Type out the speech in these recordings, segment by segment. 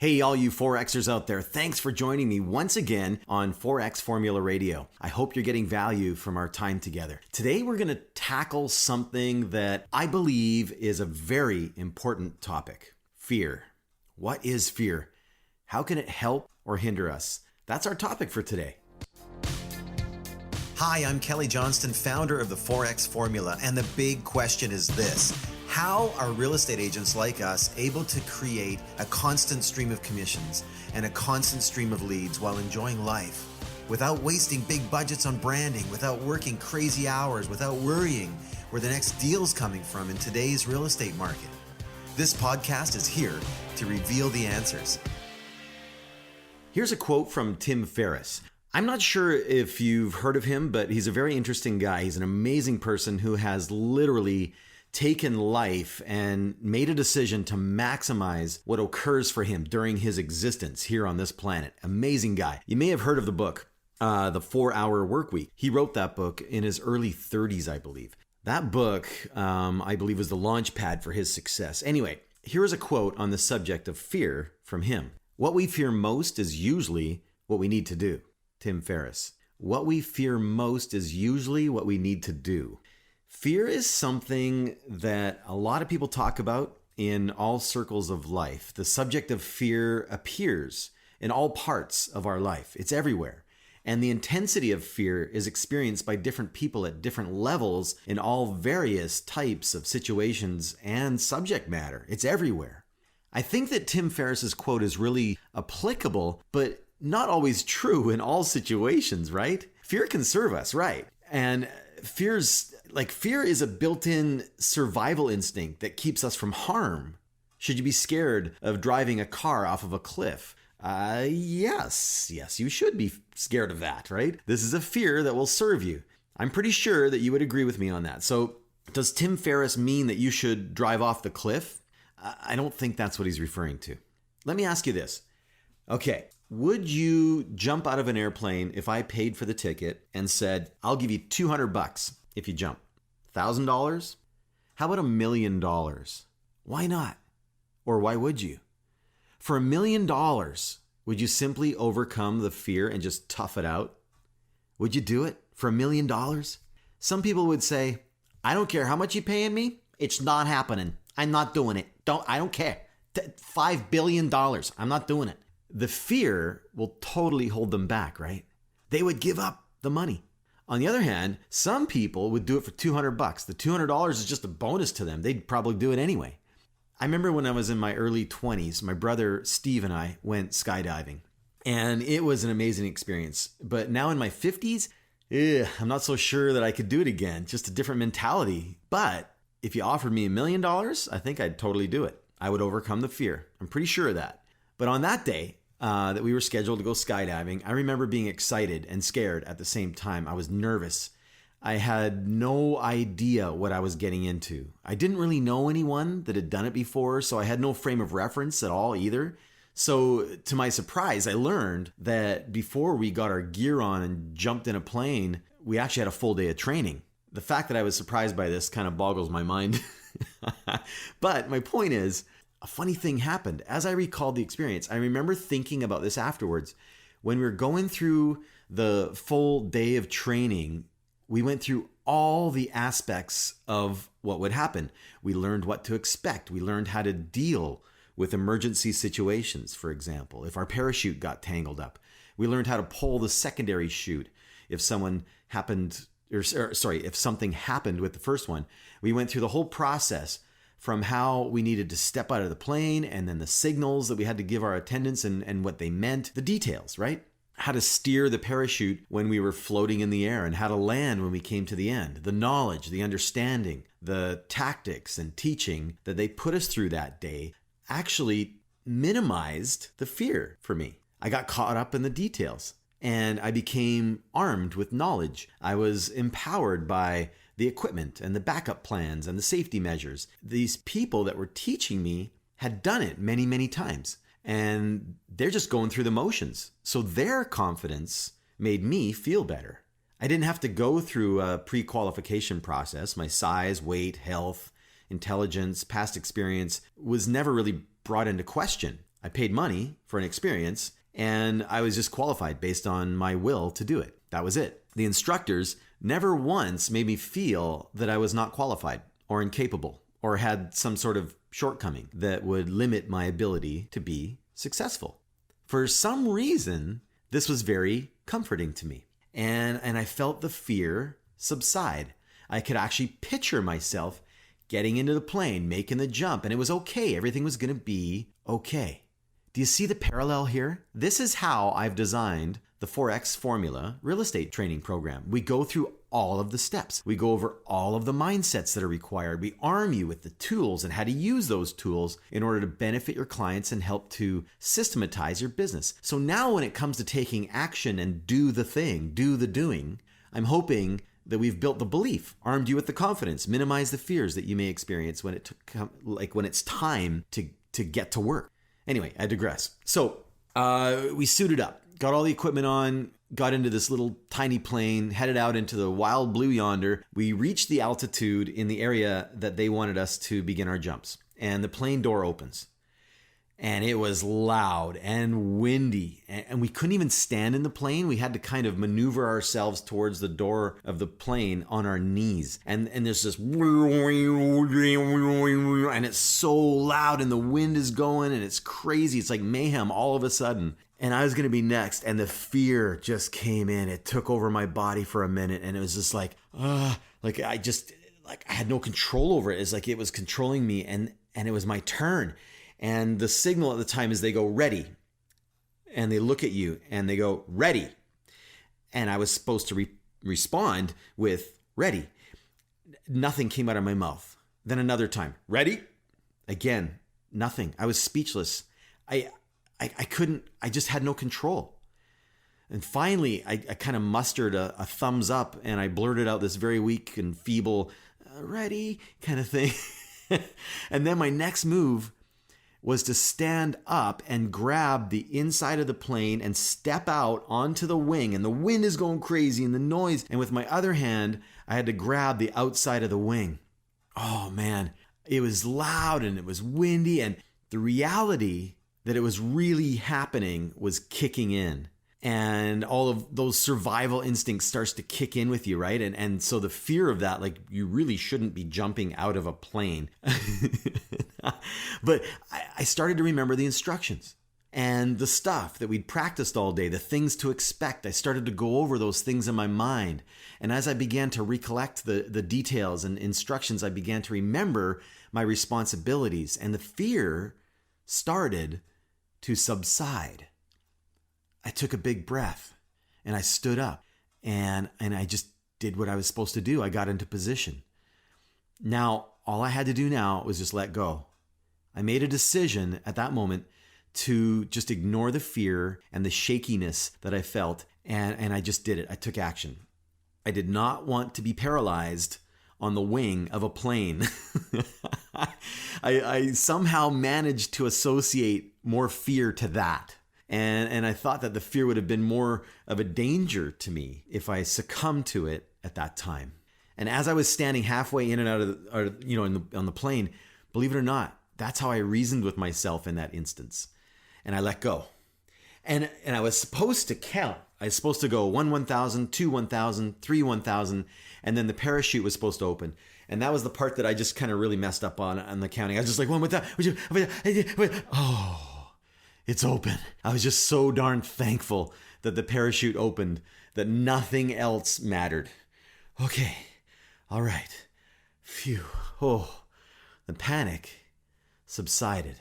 Hey, all you Forexers out there, thanks for joining me once again on Forex Formula Radio. I hope you're getting value from our time together. Today, we're going to tackle something that I believe is a very important topic: fear. What is fear? How can it help or hinder us? That's our topic for today. Hi, I'm Kelly Johnston, founder of the Forex Formula, and the big question is this: how are real estate agents like us able to create a constant stream of commissions and a constant stream of leads while enjoying life without wasting big budgets on branding, without working crazy hours, without worrying where the next deal's coming from in today's real estate market? This podcast is here to reveal the answers. Here's a quote from Tim Ferriss. I'm not sure if you've heard of him, but he's a very interesting guy. He's an amazing person who has literally taken life and made a decision to maximize what occurs for him during his existence here on this planet. Amazing guy. You may have heard of the book, The 4-Hour Workweek. He wrote that book in his early 30s, I believe. That book, I believe, was the launch pad for his success. Anyway, here's a quote on the subject of fear from him. What we fear most is usually what we need to do. Tim Ferriss. What we fear most is usually what we need to do. Fear is something that a lot of people talk about in all circles of life. The subject of fear appears in all parts of our life. It's everywhere. And the intensity of fear is experienced by different people at different levels in all various types of situations and subject matter. It's everywhere. I think that Tim Ferriss's quote is really applicable, but not always true in all situations, right? Fear can serve us, right? And fear is a built-in survival instinct that keeps us from harm. Should you be scared of driving a car off of a cliff? Yes, you should be scared of that, right? This is a fear that will serve you. I'm pretty sure that you would agree with me on that. So does Tim Ferriss mean that you should drive off the cliff? I don't think that's what he's referring to. Let me ask you this. Okay, would you jump out of an airplane if I paid for the ticket and said, I'll give you $200 if you jump? $1,000? How about $1 million? Why not? Or why would you? For $1 million, would you simply overcome the fear and just tough it out? Would you do it for $1 million? Some people would say, I don't care how much you're paying me. It's not happening. I'm not doing it. I don't care. $5 billion. I'm not doing it. The fear will totally hold them back, right? They would give up the money. On the other hand, some people would do it for $200. The $200 is just a bonus to them. They'd probably do it anyway. I remember when I was in my early 20s, my brother Steve and I went skydiving, and it was an amazing experience. But now in my 50s, I'm not so sure that I could do it again. Just a different mentality. But if you offered me $1 million, I think I'd totally do it. I would overcome the fear. I'm pretty sure of that. But on that day that we were scheduled to go skydiving, I remember being excited and scared at the same time. I was nervous. I had no idea what I was getting into. I didn't really know anyone that had done it before, so I had no frame of reference at all either. So to my surprise, I learned that before we got our gear on and jumped in a plane, we actually had a full day of training. The fact that I was surprised by this kind of boggles my mind. But my point is, a funny thing happened. As I recalled the experience, I remember thinking about this afterwards. When we were going through the full day of training, we went through all the aspects of what would happen. We learned what to expect. We learned how to deal with emergency situations, for example, if our parachute got tangled up. We learned how to pull the secondary chute if something happened with the first one. We went through the whole process from how we needed to step out of the plane, and then the signals that we had to give our attendants and what they meant, the details, right? How to steer the parachute when we were floating in the air and how to land when we came to the end. The knowledge, the understanding, the tactics and teaching that they put us through that day actually minimized the fear for me. I got caught up in the details and I became armed with knowledge. I was empowered by the equipment and the backup plans and the safety measures. These people that were teaching me had done it many, many times, and they're just going through the motions. So their confidence made me feel better. I didn't have to go through a pre-qualification process. My size, weight, health, intelligence, past experience was never really brought into question. I paid money for an experience, and I was just qualified based on my will to do it. That was it. The instructors never once made me feel that I was not qualified or incapable or had some sort of shortcoming that would limit my ability to be successful. For some reason, this was very comforting to me. And I felt the fear subside. I could actually picture myself getting into the plane, making the jump, and it was okay. Everything was going to be okay. Do you see the parallel here? This is how I've designed the 4X Formula real estate training program. We go through all of the steps. We go over all of the mindsets that are required. We arm you with the tools and how to use those tools in order to benefit your clients and help to systematize your business. So now when it comes to taking action and do the thing, do the doing, I'm hoping that we've built the belief, armed you with the confidence, minimize the fears that you may experience when it's time to get to work. Anyway, I digress. So we suited up, got all the equipment on, got into this little tiny plane, headed out into the wild blue yonder. We reached the altitude in the area that they wanted us to begin our jumps. And the plane door opens. And it was loud and windy. And we couldn't even stand in the plane. We had to kind of maneuver ourselves towards the door of the plane on our knees. And there's this, and it's so loud and the wind is going and it's crazy. It's like mayhem all of a sudden. And I was going to be next. And the fear just came in. It took over my body for a minute. And it was just like I had no control over it. It's like it was controlling me. And it was my turn. And the signal at the time is they go, ready. And they look at you and they go, ready. And I was supposed to respond with, ready. Nothing came out of my mouth. Then another time, ready? Again, nothing. I was speechless. I couldn't, I just had no control. And finally, I kind of mustered a thumbs up and I blurted out this very weak and feeble, ready kind of thing. And then my next move was to stand up and grab the inside of the plane and step out onto the wing. And the wind is going crazy and the noise. And with my other hand, I had to grab the outside of the wing. Oh man, it was loud and it was windy. And the reality that it was really happening was kicking in. And all of those survival instincts starts to kick in with you, right? And so the fear of that, like you really shouldn't be jumping out of a plane. But I started to remember the instructions and the stuff that we'd practiced all day, the things to expect. I started to go over those things in my mind. And as I began to recollect the details and instructions, I began to remember my responsibilities and the fear started to subside. I took a big breath and I stood up and I just did what I was supposed to do. I got into position. Now, all I had to do now was just let go. I made a decision at that moment to just ignore the fear and the shakiness that I felt, and I just did it. I took action. I did not want to be paralyzed on the wing of a plane. I somehow managed to associate more fear to that. And I thought that the fear would have been more of a danger to me if I succumbed to it at that time. And as I was standing halfway in and out of on the plane, believe it or not, that's how I reasoned with myself in that instance. And I let go. And I was supposed to count. I was supposed to go 1,000, 2, 1,000, 3, 1,000, and then the parachute was supposed to open. And that was the part that I just kind of really messed up on the counting. I was just like, 1,000, oh. It's open. I was just so darn thankful that the parachute opened, that nothing else mattered. Okay. All right. Phew. Oh, the panic subsided.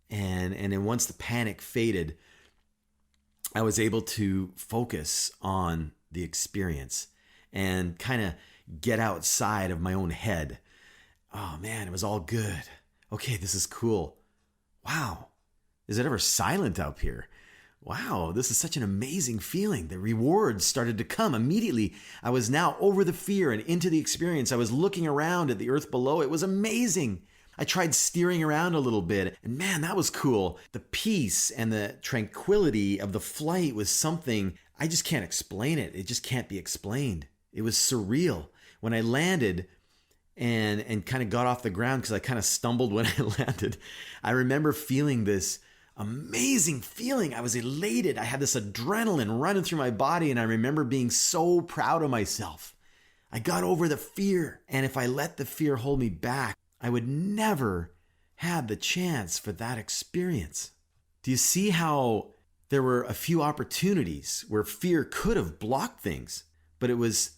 And then once the panic faded, I was able to focus on the experience and kind of get outside of my own head. Oh man, it was all good. Okay, this is cool. Wow. Is it ever silent up here? Wow, this is such an amazing feeling. The rewards started to come immediately. I was now over the fear and into the experience. I was looking around at the earth below. It was amazing. I tried steering around a little bit, and man, that was cool. The peace and the tranquility of the flight was something, I just can't explain it. It just can't be explained. It was surreal. When I landed and kind of got off the ground, because I kind of stumbled when I landed, I remember feeling this amazing feeling. I was elated. I had this adrenaline running through my body, and I remember being so proud of myself. I got over the fear, and if I let the fear hold me back, I would never have the chance for that experience. Do you see how there were a few opportunities where fear could have blocked things, but it was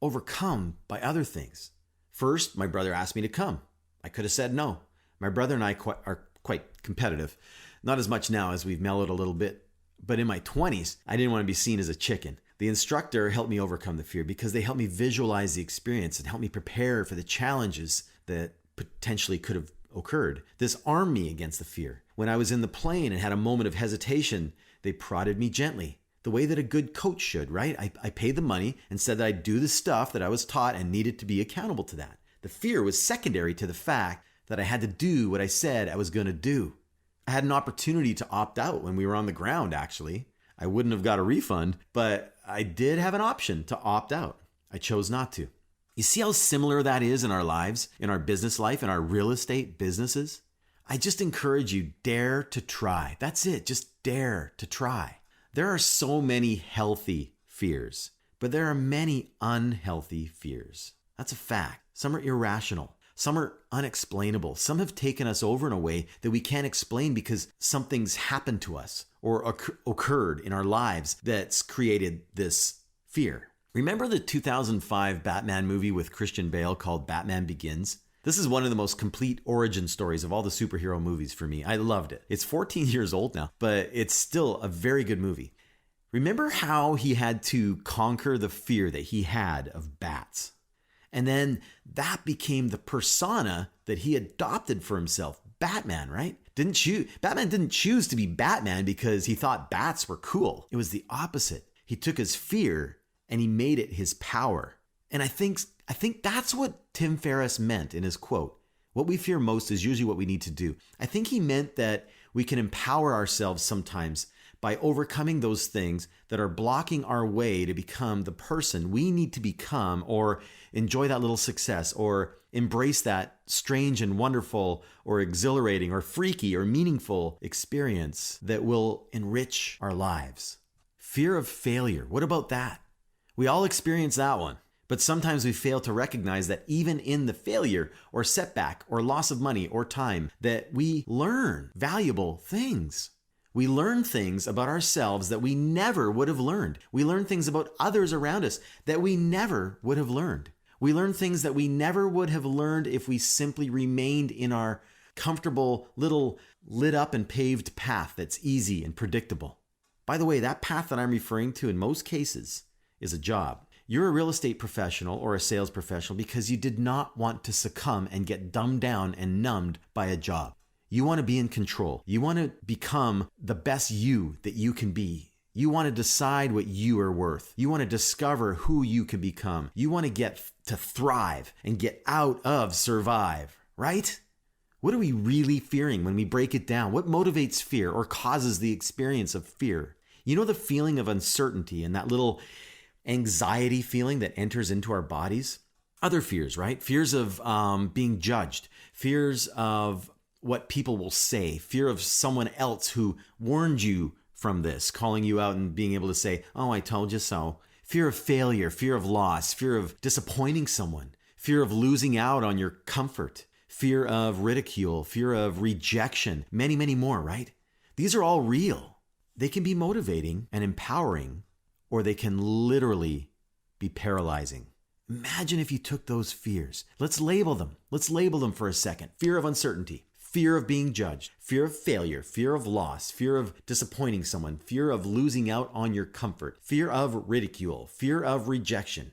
overcome by other things? First, my brother asked me to come. I could have said no. My brother and I are quite competitive. Not as much now as we've mellowed a little bit, but in my 20s, I didn't want to be seen as a chicken. The instructor helped me overcome the fear because they helped me visualize the experience and helped me prepare for the challenges that potentially could have occurred. This armed me against the fear. When I was in the plane and had a moment of hesitation, they prodded me gently, the way that a good coach should, right? I paid the money and said that I'd do the stuff that I was taught and needed to be accountable to that. The fear was secondary to the fact that I had to do what I said I was going to do. I had an opportunity to opt out when we were on the ground, actually. I wouldn't have got a refund, but I did have an option to opt out. I chose not to. You see how similar that is in our lives, in our business life, in our real estate businesses? I just encourage you, dare to try. That's it, just dare to try. There are so many healthy fears, but there are many unhealthy fears. That's a fact. Some are irrational. Some are unexplainable. Some have taken us over in a way that we can't explain because something's happened to us or occurred in our lives that's created this fear. Remember the 2005 Batman movie with Christian Bale called Batman Begins? This is one of the most complete origin stories of all the superhero movies for me. I loved it. It's 14 years old now, but it's still a very good movie. Remember how he had to conquer the fear that he had of bats? And then that became the persona that he adopted for himself. Batman, right? Batman didn't choose to be Batman because he thought bats were cool. It was the opposite. He took his fear and he made it his power. And I think that's what Tim Ferriss meant in his quote. What we fear most is usually what we need to do. I think he meant that we can empower ourselves sometimes by overcoming those things that are blocking our way to become the person we need to become, or enjoy that little success, or embrace that strange and wonderful or exhilarating or freaky or meaningful experience that will enrich our lives. Fear of failure. What about that? We all experience that one. But sometimes we fail to recognize that even in the failure or setback or loss of money or time, that we learn valuable things. We learn things about ourselves that we never would have learned. We learn things about others around us that we never would have learned. We learn things that we never would have learned if we simply remained in our comfortable little lit up and paved path that's easy and predictable. By the way, that path that I'm referring to in most cases is a job. You're a real estate professional or a sales professional because you did not want to succumb and get dumbed down and numbed by a job. You want to be in control. You want to become the best you that you can be. You want to decide what you are worth. You want to discover who you can become. You want to get to thrive and get out of survive, right? What are we really fearing when we break it down? What motivates fear or causes the experience of fear? You know the feeling of uncertainty and that little anxiety feeling that enters into our bodies? Other fears, right? Fears of being judged, fears of what people will say, fear of someone else who warned you from this, calling you out and being able to say, oh, I told you so. Fear of failure, fear of loss, fear of disappointing someone, fear of losing out on your comfort, fear of ridicule, fear of rejection, many, many more, right? These are all real. They can be motivating and empowering, or they can literally be paralyzing. Imagine if you took those fears. Let's label them. Let's label them for a second. Fear of uncertainty, fear of being judged, fear of failure, fear of loss, fear of disappointing someone, fear of losing out on your comfort, fear of ridicule, fear of rejection,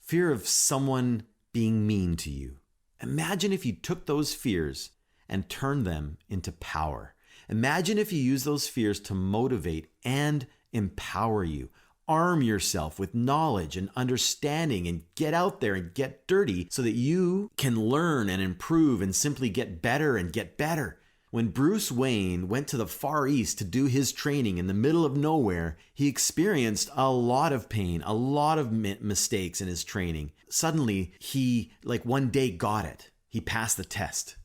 fear of someone being mean to you. Imagine if you took those fears and turned them into power. Imagine if you use those fears to motivate and empower you. Arm yourself with knowledge and understanding and get out there and get dirty so that you can learn and improve and simply get better and get better. When Bruce Wayne went to the Far East to do his training in the middle of nowhere, he experienced a lot of pain, a lot of mistakes in his training. Suddenly, he one day got it. He passed the test.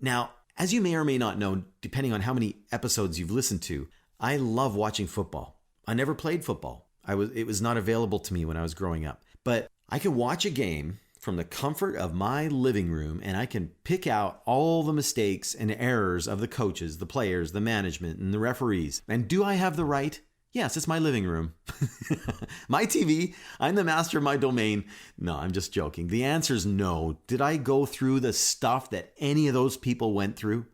Now, As you may or may not know, depending on how many episodes you've listened to, I love watching football. I never played football. It was not available to me when I was growing up. But I can watch a game from the comfort of my living room, and I can pick out all the mistakes and errors of the coaches, the players, the management, and the referees. And do I have the right? Yes, it's my living room. My TV, I'm the master of my domain. No, I'm just joking. The answer is no. Did I go through the stuff that any of those people went through?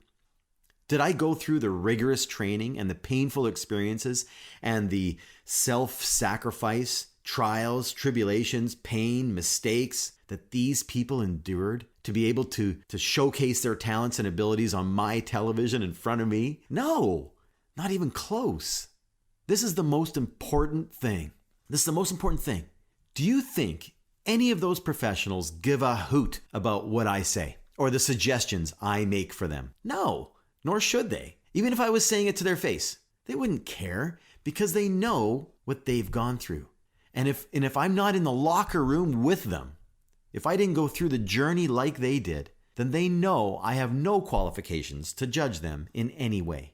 Did I go through the rigorous training and the painful experiences and the self-sacrifice, trials, tribulations, pain, mistakes that these people endured to be able to showcase their talents and abilities on my television in front of me? No, not even close. This is the most important thing. This is the most important thing. Do you think any of those professionals give a hoot about what I say or the suggestions I make for them? No, nor should they. Even if I was saying it to their face, they wouldn't care because they know what they've gone through. And if I'm not in the locker room with them, if I didn't go through the journey like they did, then they know I have no qualifications to judge them in any way.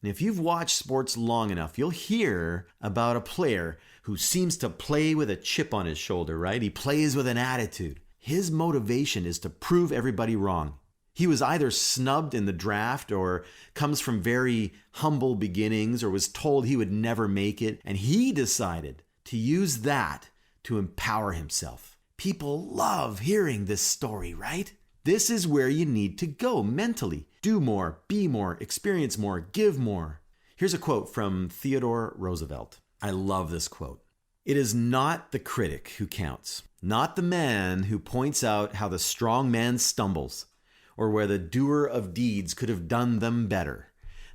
And if you've watched sports long enough, you'll hear about a player who seems to play with a chip on his shoulder, right? He plays with an attitude. His motivation is to prove everybody wrong. He was either snubbed in the draft or comes from very humble beginnings or was told he would never make it. And he decided to use that to empower himself. People love hearing this story, right? This is where you need to go mentally. Do more, be more, experience more, give more. Here's a quote from Theodore Roosevelt. I love this quote. It is not the critic who counts, not the man who points out how the strong man stumbles, or where the doer of deeds could have done them better.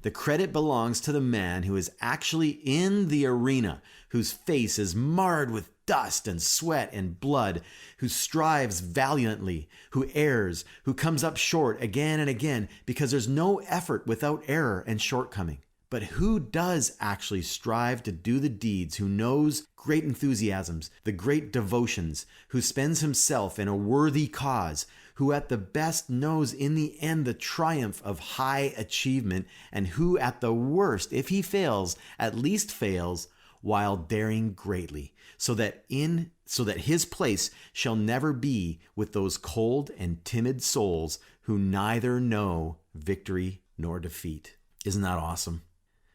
The credit belongs to the man who is actually in the arena, whose face is marred with dust and sweat and blood, who strives valiantly, who errs, who comes up short again and again, because there's no effort without error and shortcoming. But who does actually strive to do the deeds, who knows great enthusiasms, the great devotions, who spends himself in a worthy cause, who at the best knows in the end the triumph of high achievement, and who at the worst, if he fails, at least fails while daring greatly, so that his place shall never be with those cold and timid souls who neither know victory nor defeat. Isn't that awesome?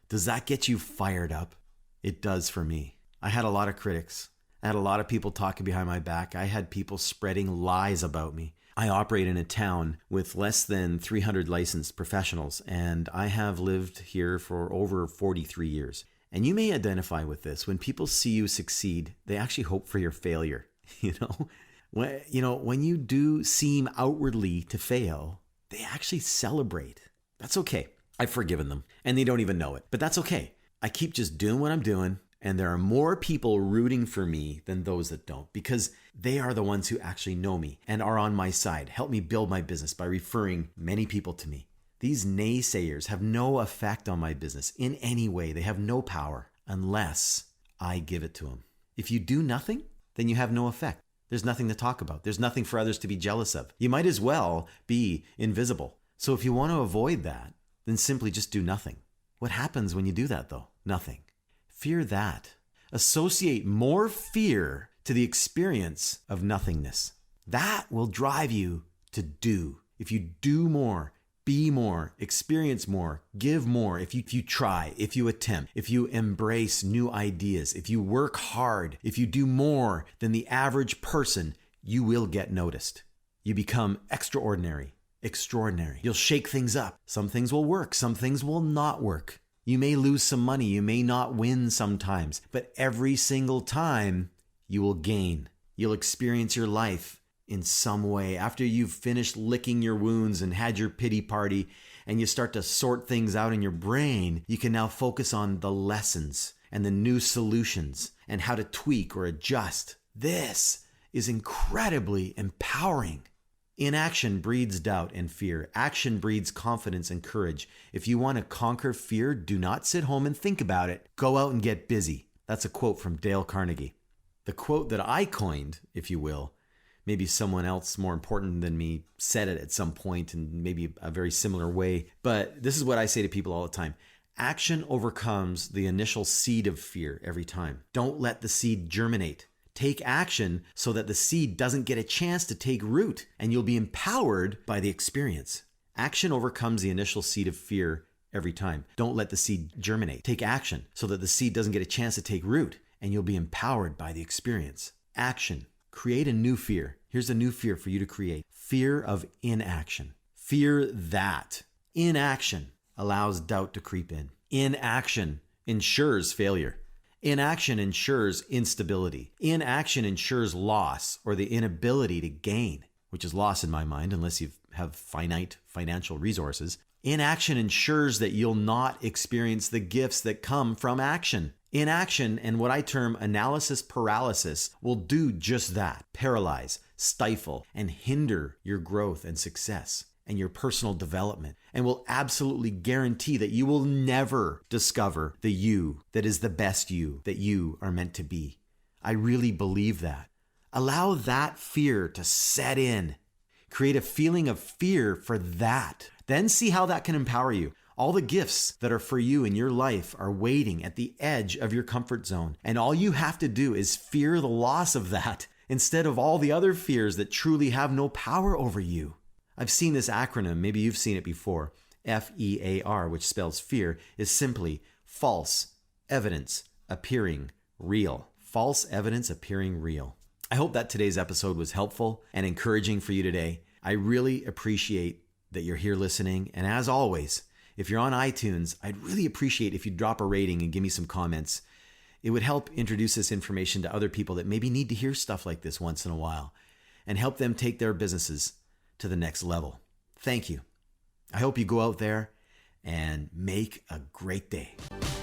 Does that get you fired up? It does for me. I had a lot of critics. I had a lot of people talking behind my back. I had people spreading lies about me. I operate in a town with less than 300 licensed professionals, and I have lived here for over 43 years. And you may identify with this. When people see you succeed, they actually hope for your failure. When you do seem outwardly to fail, they actually celebrate. That's okay. I've forgiven them, and they don't even know it. But that's okay. I keep just doing what I'm doing, and there are more people rooting for me than those that don't, because they are the ones who actually know me and are on my side, help me build my business by referring many people to me. These naysayers have no effect on my business in any way. They have no power unless I give it to them. If you do nothing, then you have no effect. There's nothing to talk about. There's nothing for others to be jealous of. You might as well be invisible. So if you want to avoid that, then simply just do nothing. What happens when you do that though? Nothing. Fear that. Associate more fear to the experience of nothingness. That will drive you to do. If you do more, be more, experience more, give more, if you try, if you attempt, if you embrace new ideas, if you work hard, if you do more than the average person, you will get noticed. You become extraordinary. You'll shake things up. Some things will work, some things will not work. You may lose some money, you may not win sometimes, but every single time you will gain. You'll experience your life in some way. After you've finished licking your wounds and had your pity party and you start to sort things out in your brain, you can now focus on the lessons and the new solutions and how to tweak or adjust. This is incredibly empowering. Inaction breeds doubt and fear. Action breeds confidence and courage. If you want to conquer fear, do not sit home and think about it. Go out and get busy. That's a quote from Dale Carnegie. The quote that I coined, if you will, maybe someone else more important than me said it at some point in maybe a very similar way. But this is what I say to people all the time. Action overcomes the initial seed of fear every time. Don't let the seed germinate. Take action so that the seed doesn't get a chance to take root, and you'll be empowered by the experience. Action overcomes the initial seed of fear every time. Don't let the seed germinate. Take action so that the seed doesn't get a chance to take root, and you'll be empowered by the experience. Action. Create a new fear. Here's a new fear for you to create. Fear of inaction. Fear that inaction allows doubt to creep in. Inaction ensures failure. Inaction ensures instability. Inaction ensures loss or the inability to gain, which is loss in my mind unless you have finite financial resources. Inaction ensures that you'll not experience the gifts that come from action. Inaction and what I term analysis paralysis will do just that. Paralyze, stifle, and hinder your growth and success and your personal development, and will absolutely guarantee that you will never discover the you that is the best you that you are meant to be. I really believe that. Allow that fear to set in. Create a feeling of fear for that. Then see how that can empower you. All the gifts that are for you in your life are waiting at the edge of your comfort zone. And all you have to do is fear the loss of that instead of all the other fears that truly have no power over you. I've seen this acronym, maybe you've seen it before. FEAR, which spells fear, is simply false evidence appearing real. False evidence appearing real. I hope that today's episode was helpful and encouraging for you today. I really appreciate that you're here listening. And as always, if you're on iTunes, I'd really appreciate if you drop a rating and give me some comments. It would help introduce this information to other people that maybe need to hear stuff like this once in a while and help them take their businesses to the next level. Thank you. I hope you go out there and make a great day.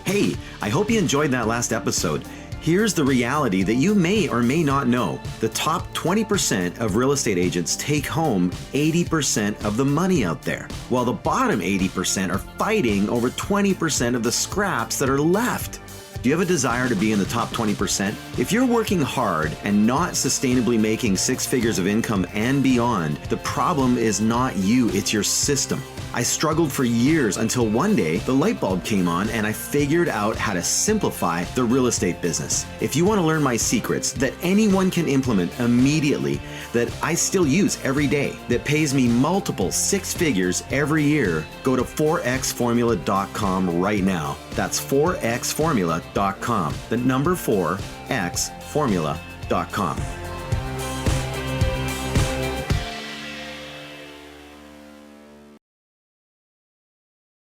Hey, I hope you enjoyed that last episode. Here's the reality that you may or may not know. The top 20% of real estate agents take home 80% of the money out there, while the bottom 80% are fighting over 20% of the scraps that are left. Do you have a desire to be in the top 20%? If you're working hard and not sustainably making 6 figures of income and beyond, the problem is not you, it's your system. I struggled for years until one day the light bulb came on and I figured out how to simplify the real estate business. If you want to learn my secrets that anyone can implement immediately, that I still use every day, that pays me multiple 6 figures every year, go to 4xformula.com right now. That's 4xformula.com. The number 4xformula.com.